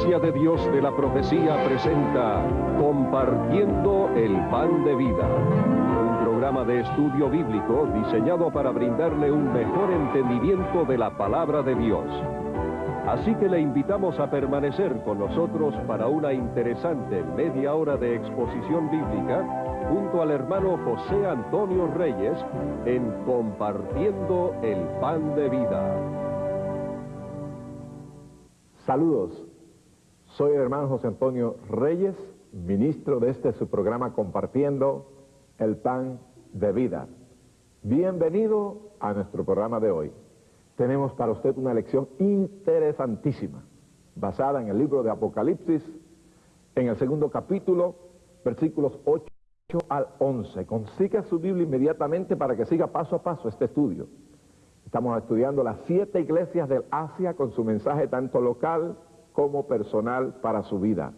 Iglesia de Dios de la Profecía presenta Compartiendo el Pan de Vida, un programa de estudio bíblico diseñado para brindarle un mejor entendimiento de la palabra de Dios. Así que le invitamos a permanecer con nosotros para una interesante media hora de exposición bíblica junto al hermano José Antonio Reyes en Compartiendo el Pan de Vida. Saludos, soy el hermano José Antonio Reyes, ministro de su programa Compartiendo el Pan de Vida. Bienvenido a nuestro programa de hoy. Tenemos para usted una lección interesantísima, basada en el libro de Apocalipsis, en el segundo capítulo, versículos 8 al 11. Consiga su Biblia inmediatamente para que siga paso a paso este estudio. Estamos estudiando las 7 iglesias del Asia con su mensaje tanto local como personal para su vida.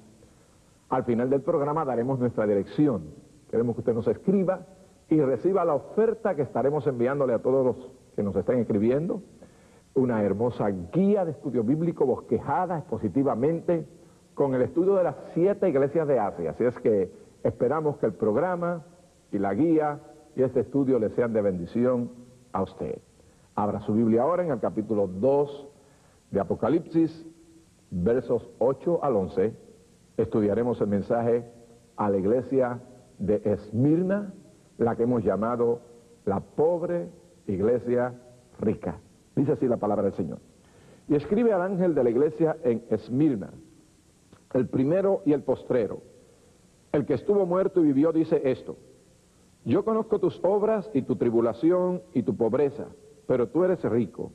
Al final del programa daremos nuestra dirección. Queremos que usted nos escriba y reciba la oferta que estaremos enviándole a todos los que nos estén escribiendo. Una hermosa guía de estudio bíblico bosquejada expositivamente con el estudio de las 7 iglesias de Asia. Así es que esperamos que el programa y la guía y este estudio le sean de bendición a usted. Abra su Biblia ahora en el capítulo 2 de Apocalipsis, versos 8 al 11. Estudiaremos el mensaje a la iglesia de Esmirna, la que hemos llamado la pobre iglesia rica. Dice así la palabra del Señor. Y escribe al ángel de la iglesia en Esmirna, el primero y el postrero, el que estuvo muerto y vivió, dice esto: yo conozco tus obras y tu tribulación y tu pobreza, pero tú eres rico,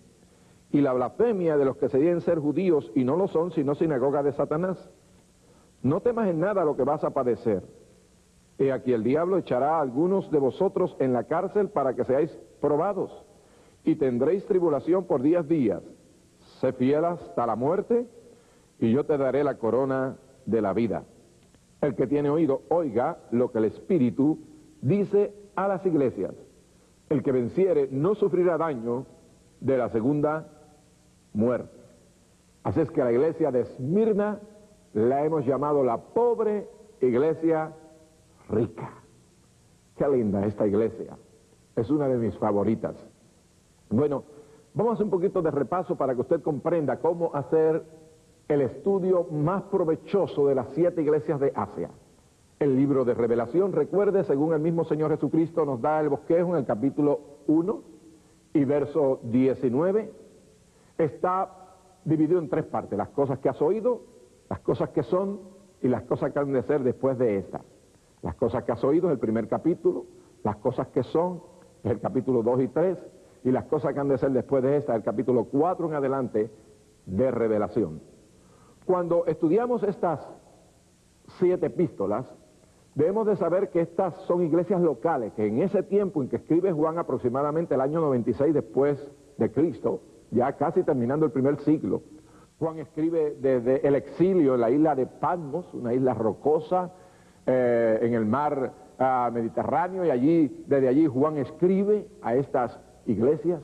y la blasfemia de los que se dicen ser judíos y no lo son, sino sinagoga de Satanás. No temas en nada lo que vas a padecer. He aquí el diablo echará a algunos de vosotros en la cárcel para que seáis probados, y tendréis tribulación por 10 días. Sé fiel hasta la muerte, y yo te daré la corona de la vida. El que tiene oído, oiga lo que el Espíritu dice a las iglesias. El que venciere no sufrirá daño de la segunda muerte. Así es que a la iglesia de Esmirna la hemos llamado la pobre iglesia rica. Qué linda esta iglesia. Es una de mis favoritas. Bueno, vamos a hacer un poquito de repaso para que usted comprenda cómo hacer el estudio más provechoso de las 7 iglesias de Asia. El libro de Revelación, recuerde, según el mismo Señor Jesucristo nos da el bosquejo en el capítulo 1 y verso 19, está dividido en 3 partes: las cosas que has oído, las cosas que son y las cosas que han de ser después de estas. Las cosas que has oído es el primer capítulo, las cosas que son es el capítulo 2 y 3, y las cosas que han de ser después de esta, el capítulo 4 en adelante de Revelación. Cuando estudiamos estas 7 epístolas, debemos de saber que estas son iglesias locales, que en ese tiempo en que escribe Juan, aproximadamente el año 96 después de Cristo, ya casi terminando el primer siglo, Juan escribe desde el exilio en la isla de Patmos, una isla rocosa en el mar Mediterráneo, y desde allí Juan escribe a estas iglesias,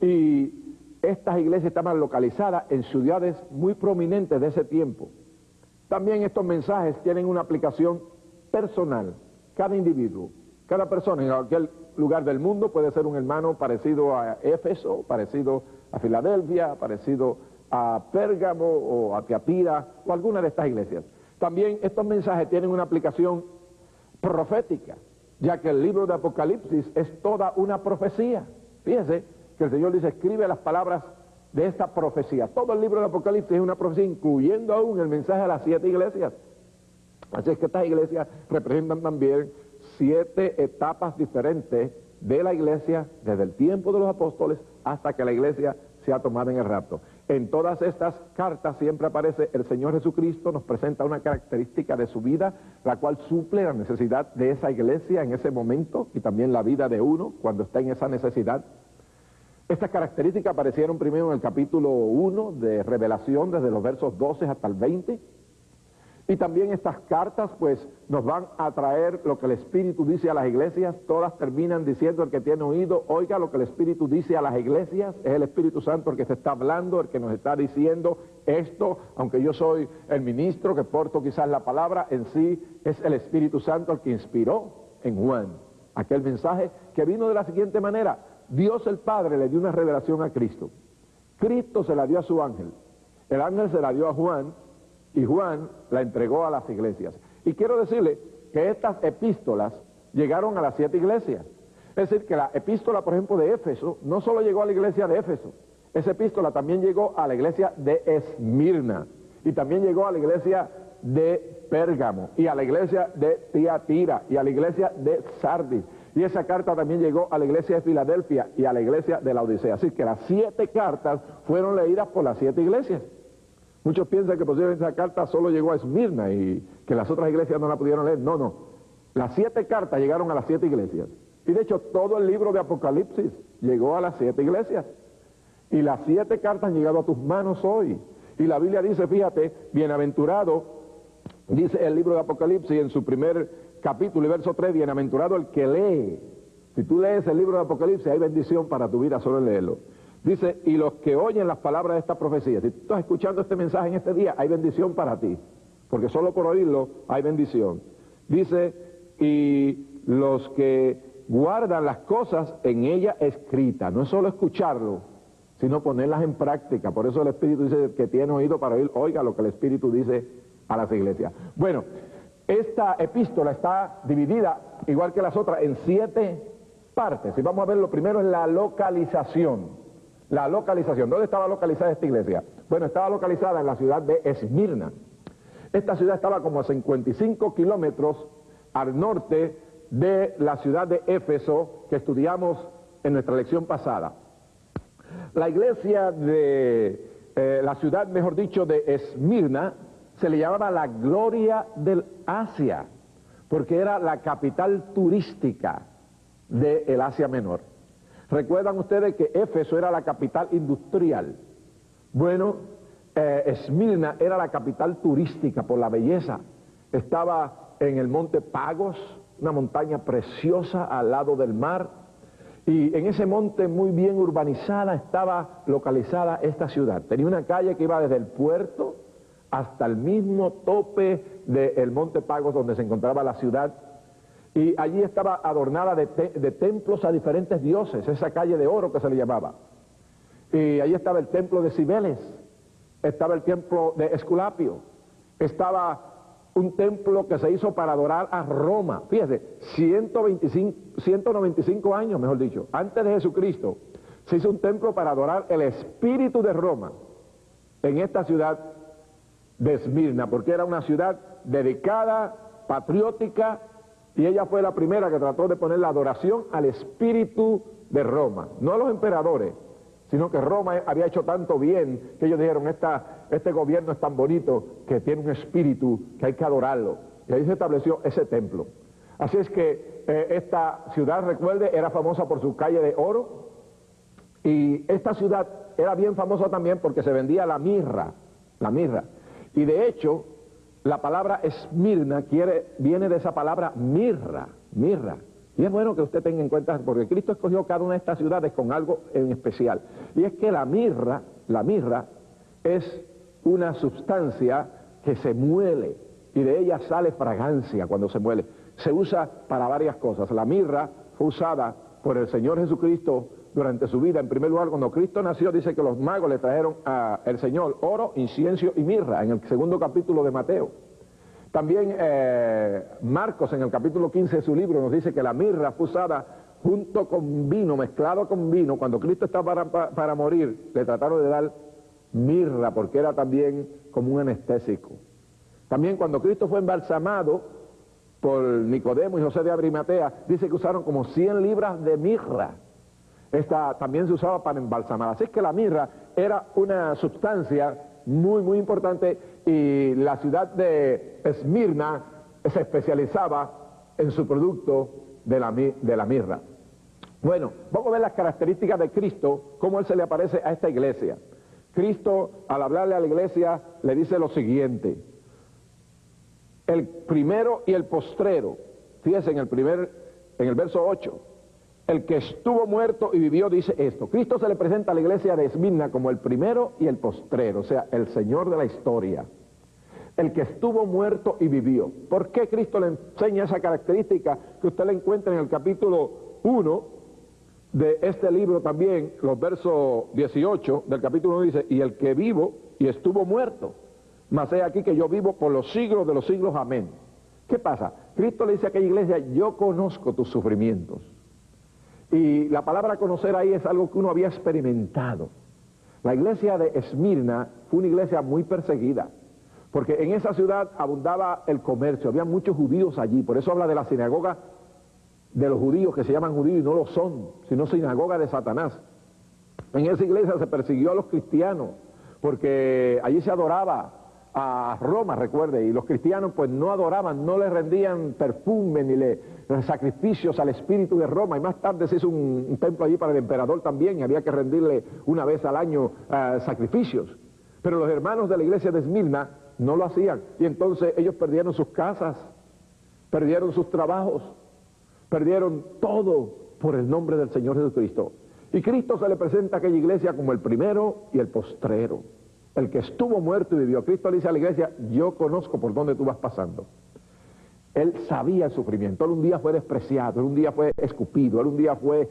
y estas iglesias estaban localizadas en ciudades muy prominentes de ese tiempo. También estos mensajes tienen una aplicación personal. Cada individuo, cada persona en cualquier lugar del mundo puede ser un hermano parecido a Éfeso, parecido a Filadelfia, parecido a Pérgamo o a Tiatira o alguna de estas iglesias. También estos mensajes tienen una aplicación profética, ya que el libro de Apocalipsis es toda una profecía. Fíjense que el Señor dice: escribe las palabras de esta profecía. Todo el libro de Apocalipsis es una profecía, incluyendo aún el mensaje a las 7 iglesias. Así es que estas iglesias representan también 7 etapas diferentes de la iglesia, desde el tiempo de los apóstoles hasta que la iglesia sea tomada en el rapto. En todas estas cartas siempre aparece el Señor Jesucristo, nos presenta una característica de su vida, la cual suple la necesidad de esa iglesia en ese momento, y también la vida de uno cuando está en esa necesidad. Estas características aparecieron primero en el capítulo 1 de Revelación, desde los versos 12 hasta el 20, Y también estas cartas pues nos van a traer lo que el Espíritu dice a las iglesias. Todas terminan diciendo: el que tiene oído, oiga lo que el Espíritu dice a las iglesias. Es el Espíritu Santo el que se está hablando, el que nos está diciendo esto. Aunque yo soy el ministro que porto quizás la palabra, en sí es el Espíritu Santo el que inspiró en Juan aquel mensaje, que vino de la siguiente manera: Dios el Padre le dio una revelación a Cristo. Cristo se la dio a su ángel. El ángel se la dio a Juan, y Juan la entregó a las iglesias. Y quiero decirle que estas epístolas llegaron a las 7 iglesias. Es decir, que la epístola, por ejemplo, de Éfeso, no solo llegó a la iglesia de Éfeso, esa epístola también llegó a la iglesia de Esmirna, y también llegó a la iglesia de Pérgamo, y a la iglesia de Tiatira, y a la iglesia de Sardis, y esa carta también llegó a la iglesia de Filadelfia y a la iglesia de la Odisea. Así que las 7 cartas fueron leídas por las 7 iglesias. Muchos piensan que posiblemente esa carta solo llegó a Esmirna y que las otras iglesias no la pudieron leer. No, no. Las 7 cartas llegaron a las 7 iglesias. Y de hecho todo el libro de Apocalipsis llegó a las 7 iglesias. Y las 7 cartas han llegado a tus manos hoy. Y la Biblia dice, fíjate, bienaventurado, dice el libro de Apocalipsis en su primer capítulo y verso 3, bienaventurado el que lee. Si tú lees el libro de Apocalipsis, hay bendición para tu vida solo en leerlo. Dice, y los que oyen las palabras de esta profecía. Si tú estás escuchando este mensaje en este día, hay bendición para ti, porque solo por oírlo hay bendición. Dice, y los que guardan las cosas en ella escritas. No es solo escucharlo, sino ponerlas en práctica. Por eso el Espíritu dice, que tiene oído para oír, oiga lo que el Espíritu dice a las iglesias. Bueno, esta epístola está dividida, igual que las otras, en 7 partes. Y vamos a ver, lo primero es la localización. La localización. ¿Dónde estaba localizada esta iglesia? Bueno, estaba localizada en la ciudad de Esmirna. Esta ciudad estaba como a 55 kilómetros al norte de la ciudad de Éfeso, que estudiamos en nuestra lección pasada. La iglesia de la ciudad, mejor dicho, de Esmirna, se le llamaba la Gloria del Asia, porque era la capital turística del Asia Menor. ¿Recuerdan ustedes que Éfeso era la capital industrial? Bueno, Esmirna era la capital turística por la belleza. Estaba en el monte Pagos, una montaña preciosa al lado del mar, y en ese monte muy bien urbanizada estaba localizada esta ciudad. Tenía una calle que iba desde el puerto hasta el mismo tope del monte Pagos donde se encontraba la ciudad. Y allí estaba adornada de templos a diferentes dioses, esa calle de oro que se le llamaba. Y allí estaba el templo de Cibeles, estaba el templo de Esculapio, estaba un templo que se hizo para adorar a Roma. Fíjese, 195 años, mejor dicho, antes de Jesucristo, se hizo un templo para adorar el espíritu de Roma en esta ciudad de Esmirna, porque era una ciudad dedicada, patriótica, y ella fue la primera que trató de poner la adoración al espíritu de Roma, no a los emperadores, sino que Roma había hecho tanto bien que ellos dijeron, este gobierno es tan bonito que tiene un espíritu que hay que adorarlo. Y ahí se estableció ese templo. Así es que esta ciudad, recuerde, era famosa por su calle de oro, y esta ciudad era bien famosa también porque se vendía la mirra. Y de hecho, la palabra Esmirna viene de esa palabra mirra. Y es bueno que usted tenga en cuenta, porque Cristo escogió cada una de estas ciudades con algo en especial. Y es que la mirra es una sustancia que se muele, y de ella sale fragancia cuando se muele. Se usa para varias cosas. La mirra fue usada por el Señor Jesucristo durante su vida. En primer lugar, cuando Cristo nació, dice que los magos le trajeron al Señor oro, incienso y mirra, en el segundo capítulo de Mateo. También Marcos, en el capítulo 15 de su libro, nos dice que la mirra fue usada junto con vino, mezclado con vino. Cuando Cristo estaba para morir, le trataron de dar mirra, porque era también como un anestésico. También cuando Cristo fue embalsamado por Nicodemo y José de Arimatea, dice que usaron como 100 libras de mirra. Esta también se usaba para embalsamar. Así es que la mirra era una sustancia muy, muy importante, y la ciudad de Esmirna se especializaba en su producto de la mirra. Bueno, vamos a ver las características de Cristo, cómo Él se le aparece a esta iglesia. Cristo, al hablarle a la iglesia, le dice lo siguiente: el primero y el postrero. Fíjense en el verso 8, el que estuvo muerto y vivió dice esto. Cristo se le presenta a la iglesia de Esmirna como el primero y el postrero, o sea, el Señor de la historia. El que estuvo muerto y vivió. ¿Por qué Cristo le enseña esa característica que usted le encuentra en el capítulo 1 de este libro también, los versos 18 del capítulo 1 dice, y el que vivo y estuvo muerto, mas he aquí que yo vivo por los siglos de los siglos, amén. ¿Qué pasa? Cristo le dice a aquella iglesia, yo conozco tus sufrimientos. Y la palabra conocer ahí es algo que uno había experimentado. La iglesia de Esmirna fue una iglesia muy perseguida, porque en esa ciudad abundaba el comercio, había muchos judíos allí, por eso habla de la sinagoga de los judíos, que se llaman judíos y no lo son, sino sinagoga de Satanás. En esa iglesia se persiguió a los cristianos, porque allí se adoraba a Roma, recuerde, y los cristianos pues no adoraban, no le rendían perfume ni le sacrificios al espíritu de Roma, y más tarde se hizo un templo allí para el emperador también, y había que rendirle una vez al año sacrificios. Pero los hermanos de la iglesia de Esmirna no lo hacían, y entonces ellos perdieron sus casas, perdieron sus trabajos, perdieron todo por el nombre del Señor Jesucristo. Y Cristo se le presenta a aquella iglesia como el primero y el postrero, el que estuvo muerto y vivió. Cristo le dice a la iglesia, yo conozco por dónde tú vas pasando. Él sabía el sufrimiento. Él un día fue despreciado, él un día fue escupido, él un día fue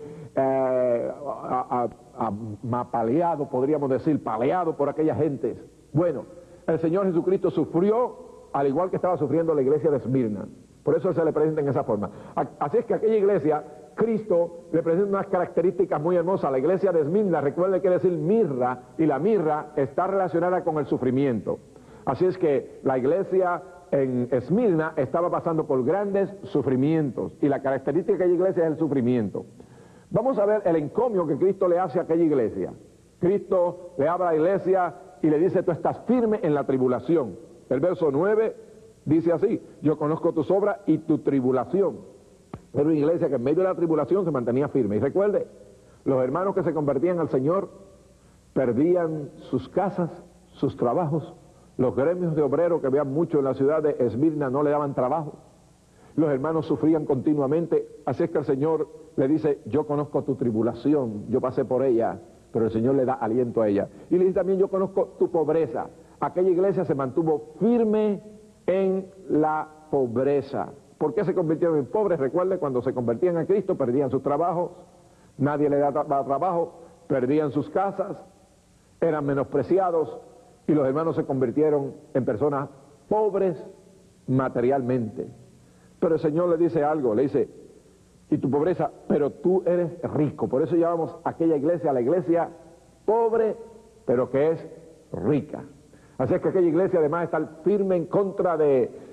mapaleado, podríamos decir, paleado por aquellas gentes. Bueno, el Señor Jesucristo sufrió al igual que estaba sufriendo la iglesia de Esmirna. Por eso Él se le presenta en esa forma. Así es que aquella iglesia, Cristo le presenta unas características muy hermosas. La iglesia de Esmirna, recuerde que quiere decir mirra, y la mirra está relacionada con el sufrimiento. Así es que la iglesia en Esmirna estaba pasando por grandes sufrimientos, y la característica de aquella iglesia es el sufrimiento. Vamos a ver el encomio que Cristo le hace a aquella iglesia. Cristo le habla a la iglesia y le dice, tú estás firme en la tribulación. El verso 9 dice así, yo conozco tus obras y tu tribulación. Era una iglesia que en medio de la tribulación se mantenía firme. Y recuerde, los hermanos que se convertían al Señor perdían sus casas, sus trabajos. Los gremios de obreros que había mucho en la ciudad de Esmirna no le daban trabajo. Los hermanos sufrían continuamente. Así es que el Señor le dice, yo conozco tu tribulación, yo pasé por ella, pero el Señor le da aliento a ella. Y le dice también, yo conozco tu pobreza. Aquella iglesia se mantuvo firme en la pobreza. ¿Por qué se convirtieron en pobres? Recuerde, cuando se convertían a Cristo perdían sus trabajos, nadie le daba trabajo, perdían sus casas, eran menospreciados, y los hermanos se convirtieron en personas pobres materialmente. Pero el Señor le dice algo, le dice, y tu pobreza, pero tú eres rico. Por eso llamamos a aquella iglesia la iglesia pobre, pero que es rica. Así es que aquella iglesia, además de estar firme en contra de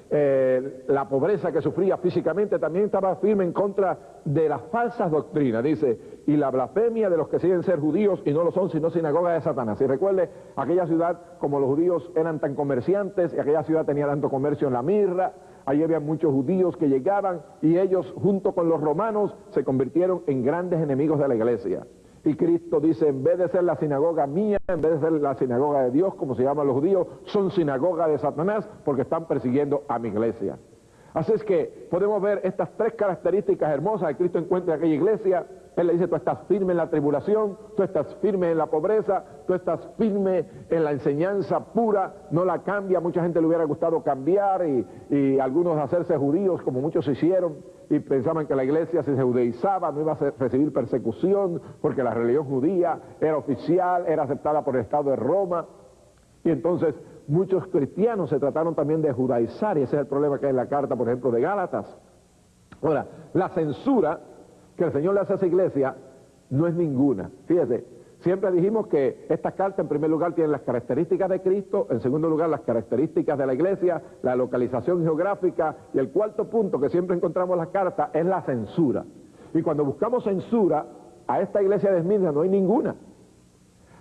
la pobreza que sufría físicamente, también estaba firme en contra de las falsas doctrinas, dice, y la blasfemia de los que siguen ser judíos y no lo son, sino sinagoga de Satanás. Y recuerde, aquella ciudad, como los judíos eran tan comerciantes, y aquella ciudad tenía tanto comercio en la mirra, allí había muchos judíos que llegaban, y ellos, junto con los romanos, se convirtieron en grandes enemigos de la iglesia. Y Cristo dice, en vez de ser la sinagoga mía, en vez de ser la sinagoga de Dios, como se llaman los judíos, son sinagoga de Satanás, porque están persiguiendo a mi iglesia. Así es que podemos ver estas tres características hermosas que Cristo encuentra en aquella iglesia. Él le dice, tú estás firme en la tribulación, tú estás firme en la pobreza, tú estás firme en la enseñanza pura, no la cambia. Mucha gente le hubiera gustado cambiar y algunos hacerse judíos, como muchos hicieron, y pensaban que la iglesia, si se judaizaba, no iba a recibir persecución, porque la religión judía era oficial, era aceptada por el Estado de Roma. Y entonces muchos cristianos se trataron también de judaizar, y ese es el problema que hay en la carta, por ejemplo, de Gálatas. Ahora, la censura que el Señor le hace a esa iglesia no es ninguna. Fíjese, siempre dijimos que esta carta en primer lugar tiene las características de Cristo, en segundo lugar las características de la iglesia, la localización geográfica, y el cuarto punto que siempre encontramos en las cartas es la censura. Y cuando buscamos censura, a esta iglesia de Esmirna no hay ninguna.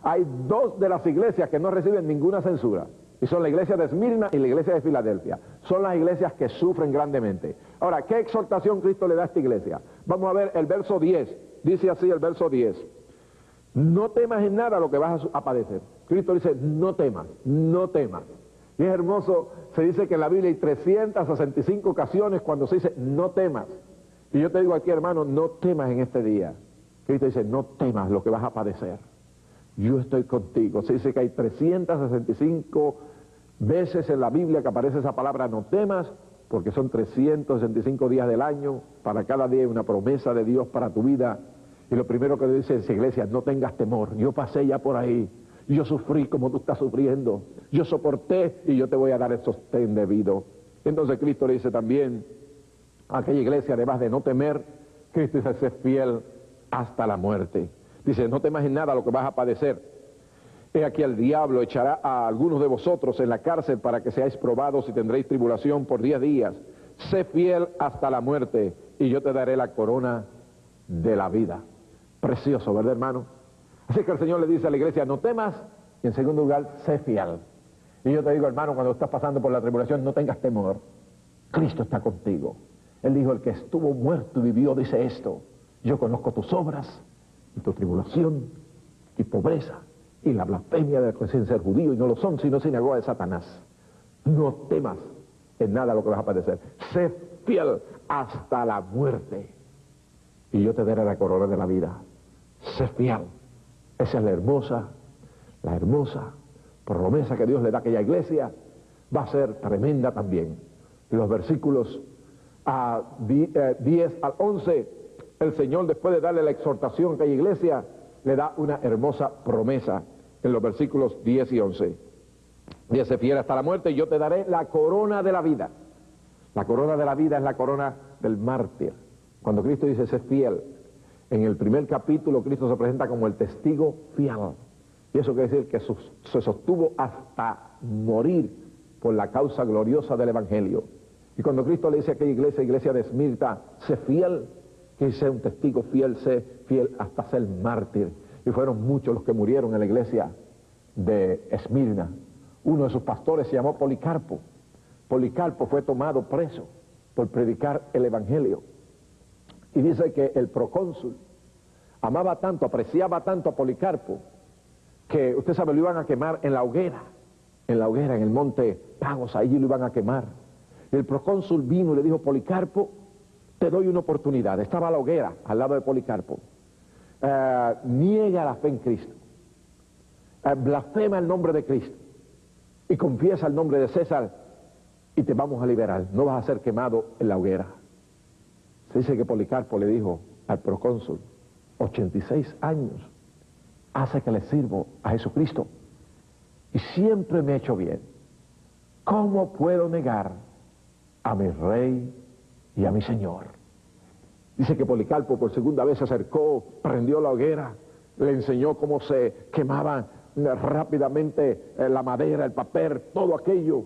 Hay dos de las iglesias que no reciben ninguna censura, y son la iglesia de Esmirna y la iglesia de Filadelfia. Son las iglesias que sufren grandemente. Ahora, ¿qué exhortación Cristo le da a esta iglesia? Vamos a ver el verso 10. Dice así el verso 10. No temas en nada lo que vas a padecer. Cristo dice, no temas, no temas. Y es hermoso, se dice que en la Biblia hay 365 ocasiones cuando se dice no temas. Y yo te digo aquí, hermano, no temas en este día. Cristo dice, no temas lo que vas a padecer. Yo estoy contigo. Se dice que hay 365 veces en la Biblia que aparece esa palabra no temas, porque son 365 días del año, para cada día hay una promesa de Dios para tu vida. Y lo primero que dice en esa iglesia, no tengas temor, yo pasé ya por ahí, yo sufrí como tú estás sufriendo, yo soporté y yo te voy a dar el sostén debido. Entonces Cristo le dice también a aquella iglesia, además de no temer, Cristo dice, sé fiel hasta la muerte. Dice, no temas en nada lo que vas a padecer. He aquí el diablo echará a algunos de vosotros en la cárcel para que seáis probados y tendréis tribulación por 10 días. Sé fiel hasta la muerte y yo te daré la corona de la vida. Precioso, ¿verdad, hermano? Así que el Señor le dice a la iglesia, no temas, y en segundo lugar, sé fiel. Y yo te digo, hermano, cuando estás pasando por la tribulación, no tengas temor. Cristo está contigo. Él dijo, el que estuvo muerto y vivió, dice esto, yo conozco tus obras, y tu tribulación, y pobreza, y la blasfemia de que sin ser judío, y no lo son, sino sinagoga de Satanás. No temas en nada lo que vas a padecer. Sé fiel hasta la muerte, y yo te daré la corona de la vida. Sé fiel. Esa es la hermosa promesa que Dios le da a aquella iglesia. Va a ser tremenda también. Los versículos 10 al 11, el Señor, después de darle la exhortación a aquella iglesia, le da una hermosa promesa en los versículos 10 y 11. Dice, sé fiel hasta la muerte y yo te daré la corona de la vida. La corona de la vida es la corona del mártir. Cuando Cristo dice, sé fiel, en el primer capítulo Cristo se presenta como el testigo fiel. Y eso quiere decir que se sostuvo hasta morir por la causa gloriosa del Evangelio. Y cuando Cristo le dice a aquella iglesia de Esmirna, sé fiel, que sea un testigo fiel, sé fiel hasta ser mártir. Y fueron muchos los que murieron en la iglesia de Esmirna. Uno de sus pastores se llamó Policarpo. Policarpo fue tomado preso por predicar el Evangelio. Y dice que el procónsul amaba tanto, apreciaba tanto a Policarpo, que usted sabe, lo iban a quemar en la hoguera, en el monte Pagos, ahí lo iban a quemar. El procónsul vino y le dijo, Policarpo, te doy una oportunidad. Estaba la hoguera al lado de Policarpo. Niega la fe en Cristo, blasfema el nombre de Cristo y confiesa el nombre de César y te vamos a liberar, no vas a ser quemado en la hoguera. Se dice que Policarpo le dijo al procónsul, 86 años hace que le sirvo a Jesucristo y siempre me he hecho bien. ¿Cómo puedo negar a mi rey y a mi Señor? Dice que Policarpo por segunda vez se acercó, prendió la hoguera, le enseñó cómo se quemaba rápidamente la madera, el papel, todo aquello.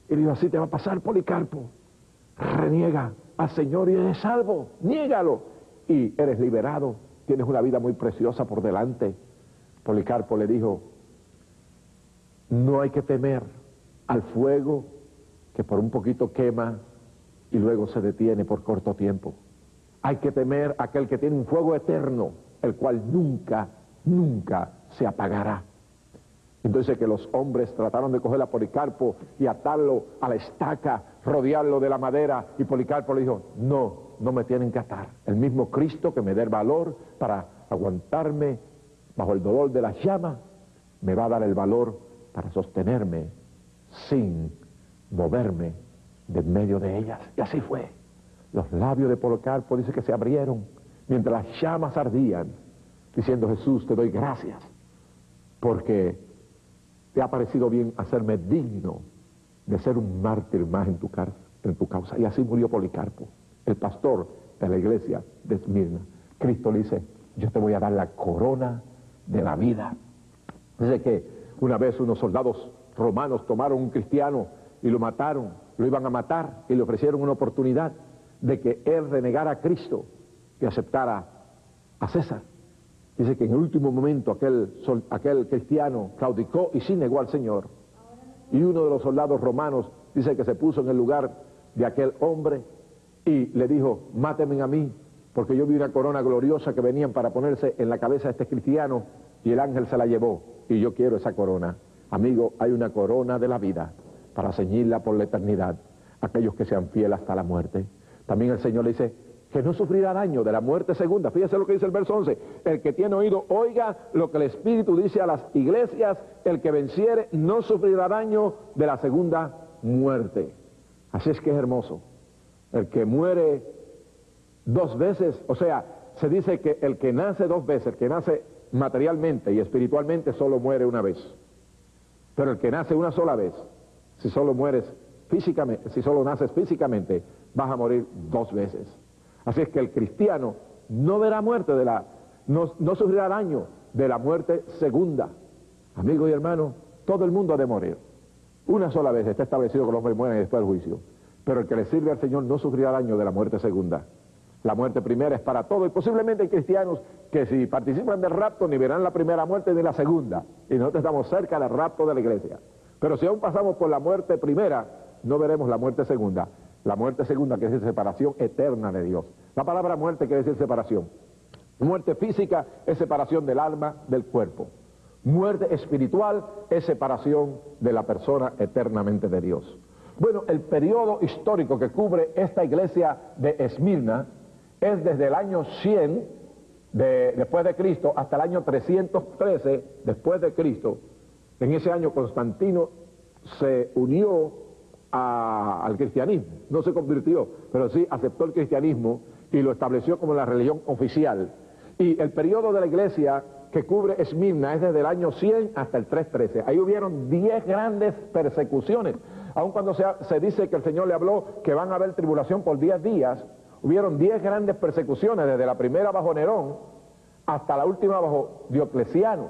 Y le dijo, así te va a pasar, Policarpo. Reniega al Señor y eres salvo, niégalo y eres liberado, tienes una vida muy preciosa por delante. Policarpo le dijo, no hay que temer al fuego que por un poquito quema y luego se detiene por corto tiempo. Hay que temer a aquel que tiene un fuego eterno, el cual nunca, nunca se apagará. Entonces que los hombres trataron de coger a Policarpo y atarlo a la estaca, rodearlo de la madera, y Policarpo le dijo, no me tienen que atar. El mismo Cristo que me dé el valor para aguantarme bajo el dolor de las llamas, me va a dar el valor para sostenerme sin moverme de en medio de ellas. Y así fue. Los labios de Policarpo dice que se abrieron mientras las llamas ardían, diciendo, Jesús, te doy gracias porque te ha parecido bien hacerme digno de ser un mártir más en tu causa. Y así murió Policarpo, el pastor de la iglesia de Esmirna. Cristo le dice, yo te voy a dar la corona de la vida. Dice que una vez unos soldados romanos tomaron un cristiano y lo mataron, lo iban a matar y le ofrecieron una oportunidad de que él renegara a Cristo y aceptara a César. Dice que en el último momento aquel cristiano claudicó y sí negó al Señor. Y uno de los soldados romanos dice que se puso en el lugar de aquel hombre y le dijo, mátenme a mí, porque yo vi una corona gloriosa que venían para ponerse en la cabeza de este cristiano y el ángel se la llevó y yo quiero esa corona. Amigo, hay una corona de la vida para ceñirla por la eternidad, aquellos que sean fieles hasta la muerte. También el Señor le dice que no sufrirá daño de la muerte segunda. Fíjese lo que dice el verso 11, el que tiene oído oiga lo que el Espíritu dice a las iglesias, el que venciere no sufrirá daño de la segunda muerte. Así es que es hermoso. El que muere 2 veces, o sea, se dice que el que nace 2 veces, el que nace materialmente y espiritualmente solo muere una vez. Pero el que nace una sola vez, si solo mueres físicamente, si solo naces físicamente, vas a morir 2 veces. Así es que el cristiano no verá muerte no sufrirá daño de la muerte segunda. Amigos y hermanos, todo el mundo ha de morir. Una sola vez está establecido que los hombres mueren y después del juicio. Pero el que le sirve al Señor no sufrirá daño de la muerte segunda. La muerte primera es para todos, y posiblemente hay cristianos que si participan del rapto ni verán la primera muerte ni la segunda. Y nosotros estamos cerca del rapto de la iglesia. Pero si aún pasamos por la muerte primera, no veremos la muerte segunda. La muerte segunda quiere decir separación eterna de Dios. La palabra muerte quiere decir separación. Muerte física es separación del alma del cuerpo. Muerte espiritual es separación de la persona eternamente de Dios. Bueno, el periodo histórico que cubre esta iglesia de Esmirna es desde el año 100 después de Cristo hasta el año 313 después de Cristo. En ese año Constantino se unió al cristianismo, no se convirtió, pero sí aceptó el cristianismo y lo estableció como la religión oficial. Y el periodo de la iglesia que cubre Esmirna es desde el año 100 hasta el 313. Ahí hubieron 10 grandes persecuciones. Aun cuando se dice que el Señor le habló que van a haber tribulación por 10 días, hubieron 10 grandes persecuciones, desde la primera bajo Nerón hasta la última bajo Diocleciano,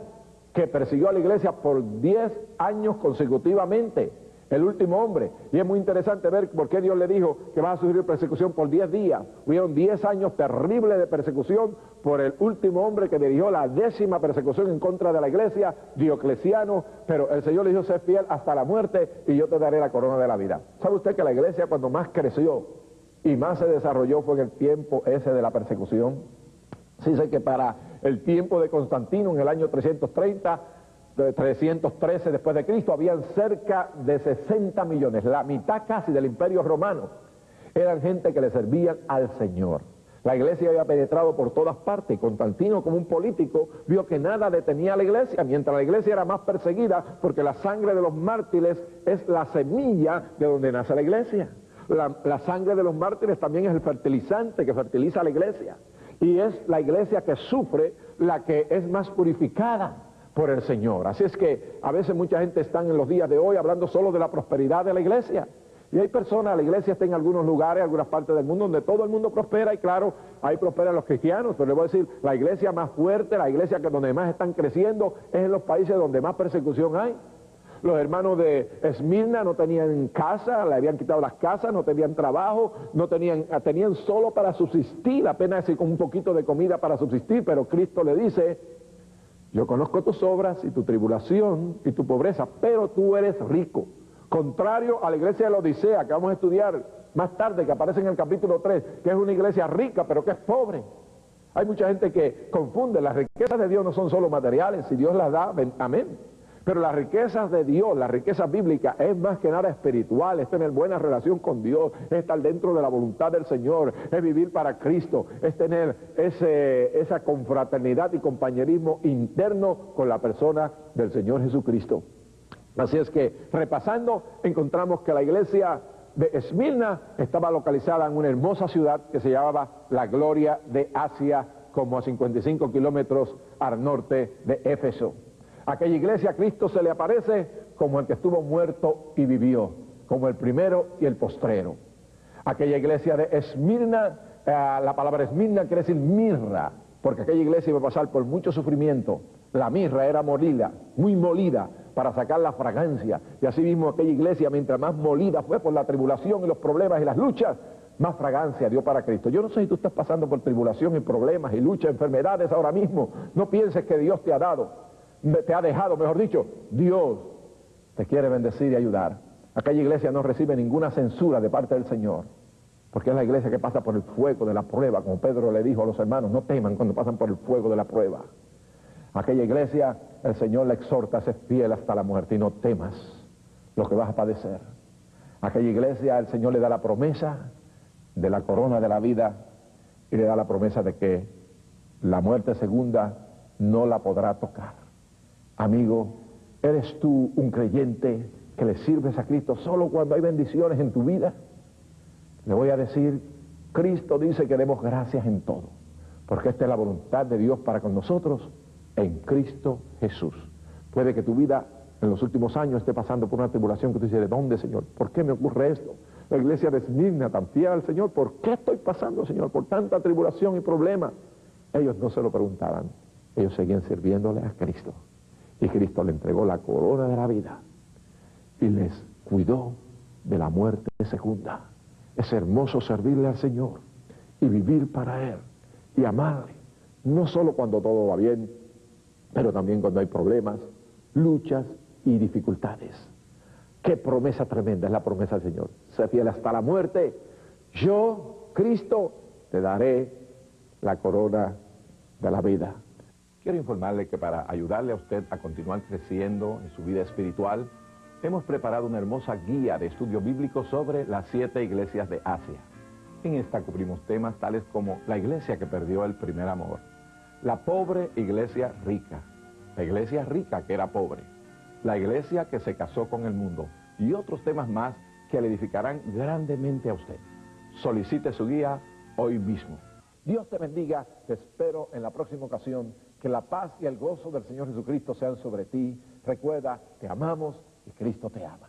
que persiguió a la iglesia por 10 años consecutivamente, el último hombre. Y es muy interesante ver por qué Dios le dijo que va a sufrir persecución por 10 días. Hubieron 10 años terribles de persecución por el último hombre que dirigió la 10ª persecución en contra de la iglesia, Diocleciano, pero el Señor le dijo: sé fiel hasta la muerte y yo te daré la corona de la vida. ¿Sabe usted que la iglesia cuando más creció y más se desarrolló fue en el tiempo ese de la persecución? Se dice que para el tiempo de Constantino, en el año 313 después de Cristo, habían cerca de 60 millones, la mitad casi del imperio romano, eran gente que le servían al Señor. La iglesia había penetrado por todas partes y Constantino, como un político, vio que nada detenía a la iglesia, mientras la iglesia era más perseguida, porque la sangre de los mártires es la semilla de donde nace la iglesia. La sangre de los mártires también es el fertilizante que fertiliza a la iglesia, y es la iglesia que sufre la que es más purificada por el Señor. Así es que a veces mucha gente está en los días de hoy hablando solo de la prosperidad de la iglesia. Y hay personas, la iglesia está en algunos lugares, algunas partes del mundo donde todo el mundo prospera, y claro, ahí prosperan los cristianos, pero le voy a decir, la iglesia más fuerte, la iglesia que donde más están creciendo, es en los países donde más persecución hay. Los hermanos de Esmirna no tenían casa, le habían quitado las casas, no tenían trabajo, tenían solo para subsistir, apenas con un poquito de comida para subsistir, pero Cristo le dice: yo conozco tus obras y tu tribulación y tu pobreza, pero tú eres rico. Contrario a la iglesia de la Odisea, que vamos a estudiar más tarde, que aparece en el capítulo 3, que es una iglesia rica, pero que es pobre. Hay mucha gente que confunde, las riquezas de Dios no son solo materiales, si Dios las da, amén. Pero las riquezas de Dios, las riquezas bíblicas, es más que nada espiritual, es tener buena relación con Dios, es estar dentro de la voluntad del Señor, es vivir para Cristo, es tener esa confraternidad y compañerismo interno con la persona del Señor Jesucristo. Así es que, repasando, encontramos que la iglesia de Esmirna estaba localizada en una hermosa ciudad que se llamaba la Gloria de Asia, como a 55 kilómetros al norte de Éfeso. Aquella iglesia a Cristo se le aparece como el que estuvo muerto y vivió, como el primero y el postrero. Aquella iglesia de Esmirna, la palabra Esmirna quiere decir mirra, porque aquella iglesia iba a pasar por mucho sufrimiento. La mirra era molida, muy molida, para sacar la fragancia. Y así mismo aquella iglesia, mientras más molida fue por la tribulación y los problemas y las luchas, más fragancia dio para Cristo. Yo no sé si tú estás pasando por tribulación y problemas y luchas, enfermedades ahora mismo. No pienses que Dios te ha dejado, mejor dicho, Dios te quiere bendecir y ayudar. Aquella iglesia no recibe ninguna censura de parte del Señor, porque es la iglesia que pasa por el fuego de la prueba, como Pedro le dijo a los hermanos: no teman cuando pasan por el fuego de la prueba. Aquella iglesia, el Señor le exhorta a ser fiel hasta la muerte, y no temas lo que vas a padecer. A aquella iglesia el Señor le da la promesa de la corona de la vida y le da la promesa de que la muerte segunda no la podrá tocar. Amigo, ¿eres tú un creyente que le sirves a Cristo solo cuando hay bendiciones en tu vida? Le voy a decir, Cristo dice que demos gracias en todo, porque esta es la voluntad de Dios para con nosotros en Cristo Jesús. Puede que tu vida en los últimos años esté pasando por una tribulación que tú dices, ¿de dónde, Señor? ¿Por qué me ocurre esto? La iglesia designa tan fiel al Señor, ¿por qué estoy pasando, Señor, por tanta tribulación y problema? Ellos no se lo preguntaban, ellos seguían sirviéndole a Cristo. Y Cristo le entregó la corona de la vida y les cuidó de la muerte segunda. Es hermoso servirle al Señor y vivir para Él y amarle, no solo cuando todo va bien, pero también cuando hay problemas, luchas y dificultades. Qué promesa tremenda es la promesa del Señor. Sé fiel hasta la muerte. Yo, Cristo, te daré la corona de la vida. Quiero informarle que para ayudarle a usted a continuar creciendo en su vida espiritual, hemos preparado una hermosa guía de estudio bíblico sobre las 7 iglesias de Asia. En esta cubrimos temas tales como la iglesia que perdió el primer amor, la pobre iglesia rica, la iglesia rica que era pobre, la iglesia que se casó con el mundo y otros temas más que le edificarán grandemente a usted. Solicite su guía hoy mismo. Dios te bendiga, te espero en la próxima ocasión. Que la paz y el gozo del Señor Jesucristo sean sobre ti. Recuerda, te amamos y Cristo te ama.